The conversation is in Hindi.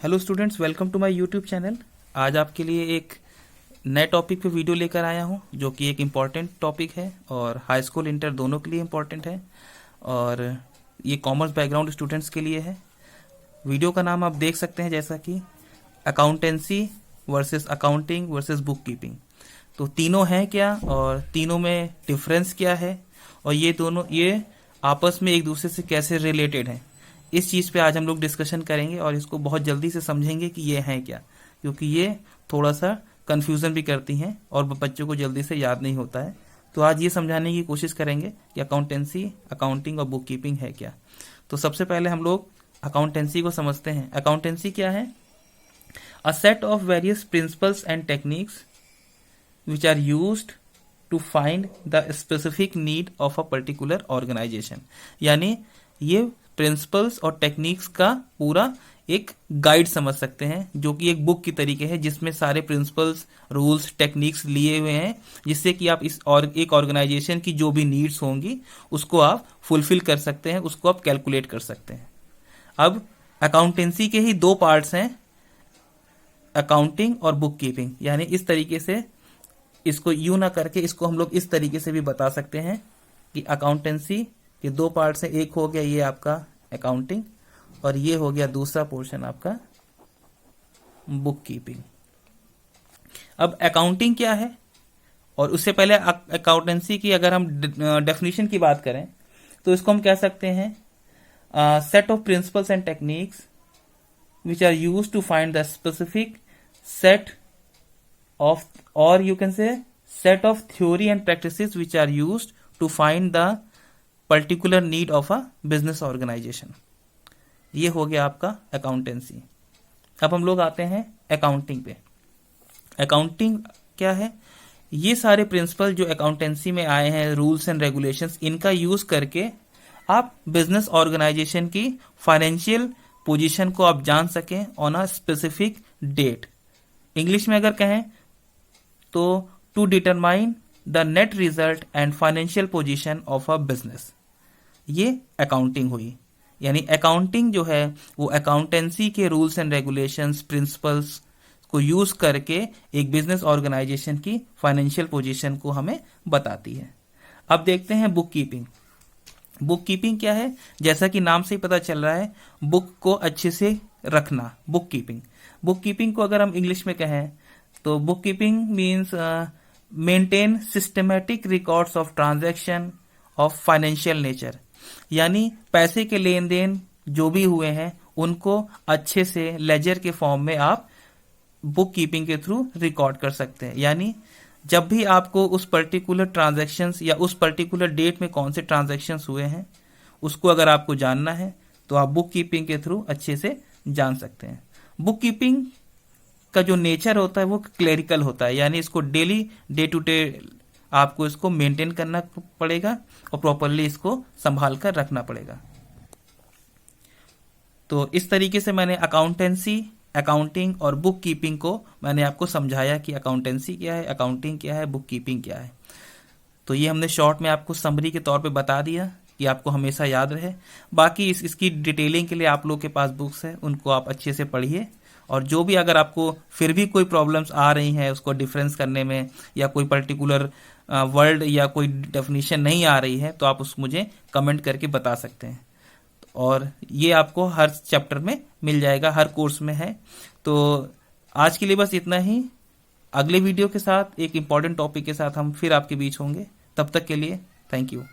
Hello students, welcome to my YouTube channel. आज आपके लिए एक नए टॉपिक पे वीडियो लेकर आया हूँ जो कि एक इम्पॉर्टेंट टॉपिक है और हाई स्कूल इंटर दोनों के लिए इम्पॉर्टेंट है और ये कॉमर्स बैकग्राउंड स्टूडेंट्स के लिए है। वीडियो का नाम आप देख सकते हैं जैसा कि accountancy versus accounting versus book keeping. तो तीनों हैं क्या और तीनों में डिफरेंस क्या है और ये आपस में एक दूसरे से कैसे रिलेटेड हैं, इस चीज़ पे आज हम लोग डिस्कशन करेंगे और इसको बहुत जल्दी से समझेंगे कि ये हैं क्या, क्योंकि ये थोड़ा सा कंफ्यूजन भी करती हैं और बच्चों को जल्दी से याद नहीं होता है। तो आज ये समझाने की कोशिश करेंगे कि अकाउंटेंसी, अकाउंटिंग और बुक कीपिंग है क्या। तो सबसे पहले हम लोग अकाउंटेंसी को समझते हैं। अकाउंटेंसी क्या है? A set of various principles and techniques which are used to find the specific need of a particular organisation. यानी ये प्रिंसिपल्स और टेक्निक्स का पूरा एक गाइड समझ सकते हैं, जो कि एक बुक की तरीके है जिसमें सारे प्रिंसिपल्स, रूल्स, टेक्निक्स लिए हुए हैं, जिससे कि आप एक ऑर्गेनाइजेशन की जो भी नीड्स होंगी उसको आप फुलफिल कर सकते हैं, उसको आप कैलकुलेट कर सकते हैं। अब अकाउंटेंसी के ही दो पार्ट्स हैं, अकाउंटिंग और बुक कीपिंग। यानी इस तरीके से इसको यूं ना करके इसको हम लोग इस तरीके से भी बता सकते हैं कि अकाउंटेंसी के दो पार्ट्स हैं। एक हो गया ये आपका अकाउंटिंग और ये हो गया दूसरा पोर्शन आपका बुक कीपिंग। अब अकाउंटिंग क्या है, और उससे पहले अकाउंटेंसी की अगर हम डेफिनेशन की बात करें तो इसको हम कह सकते हैं set of principles and techniques which are used to find the specific set of, or you can say set of theory and practices which are used to find the particular need of a business organization। ये हो गया आपका अकाउंटेंसी। अब हम लोग आते हैं अकाउंटिंग पे। अकाउंटिंग क्या है? ये सारे प्रिंसिपल जो अकाउंटेंसी में आए हैं, रूल्स एंड रेगुलेशंस, इनका यूज करके आप बिजनेस ऑर्गेनाइजेशन की फाइनेंशियल पोजीशन को आप जान सकें on a specific date. English में अगर कहें तो to determine the net result and financial position of a business, ये अकाउंटिंग हुई। यानी अकाउंटिंग जो है वो अकाउंटेंसी के रूल्स एंड रेगुलेशंस, प्रिंसिपल्स को यूज करके एक बिजनेस ऑर्गेनाइजेशन की फाइनेंशियल पोजीशन को हमें बताती है। अब देखते हैं बुक कीपिंग। बुक कीपिंग क्या है? जैसा कि नाम से ही पता चल रहा है, बुक को अच्छे से रखना, बुक कीपिंग। बुक कीपिंग को अगर हम इंग्लिश में कहें तो book keeping means maintain systematic records of transaction of financial nature. यानी पैसे के लेन देन जो भी हुए हैं उनको अच्छे से लेजर के फॉर्म में आप बुक कीपिंग के थ्रू रिकॉर्ड कर सकते हैं। यानी जब भी आपको उस पर्टिकुलर ट्रांजैक्शंस या उस पर्टिकुलर डेट में कौन से ट्रांजैक्शंस हुए हैं उसको अगर आपको जानना है तो आप बुक कीपिंग के थ्रू अच्छे से जान सकते हैं। बुक कीपिंग का जो नेचर होता है वो क्लेरिकल होता है, यानी इसको डेली डे टू डे आपको इसको मेंटेन करना पड़ेगा और प्रॉपरली इसको संभाल कर रखना पड़ेगा। तो इस तरीके से मैंने अकाउंटेंसी, अकाउंटिंग और बुक कीपिंग को मैंने आपको समझाया कि अकाउंटेंसी क्या है, अकाउंटिंग क्या है, बुक कीपिंग क्या है। तो ये हमने शॉर्ट में आपको समरी के तौर पे बता दिया कि आपको हमेशा याद रहे। बाकी इसकी डिटेलिंग के लिए आप लोग के पास बुक्स है, उनको आप अच्छे से पढ़िए और जो भी अगर आपको फिर भी कोई प्रॉब्लम्स आ रही हैं उसको डिफरेंस करने में या कोई पर्टिकुलर वर्ड या कोई डेफिनेशन नहीं आ रही है तो आप उस मुझे कमेंट करके बता सकते हैं। और ये आपको हर चैप्टर में मिल जाएगा, हर कोर्स में है। तो आज के लिए बस इतना ही। अगले वीडियो के साथ एक इम्पॉर्टेंट टॉपिक के साथ हम फिर आपके बीच होंगे। तब तक के लिए थैंक यू।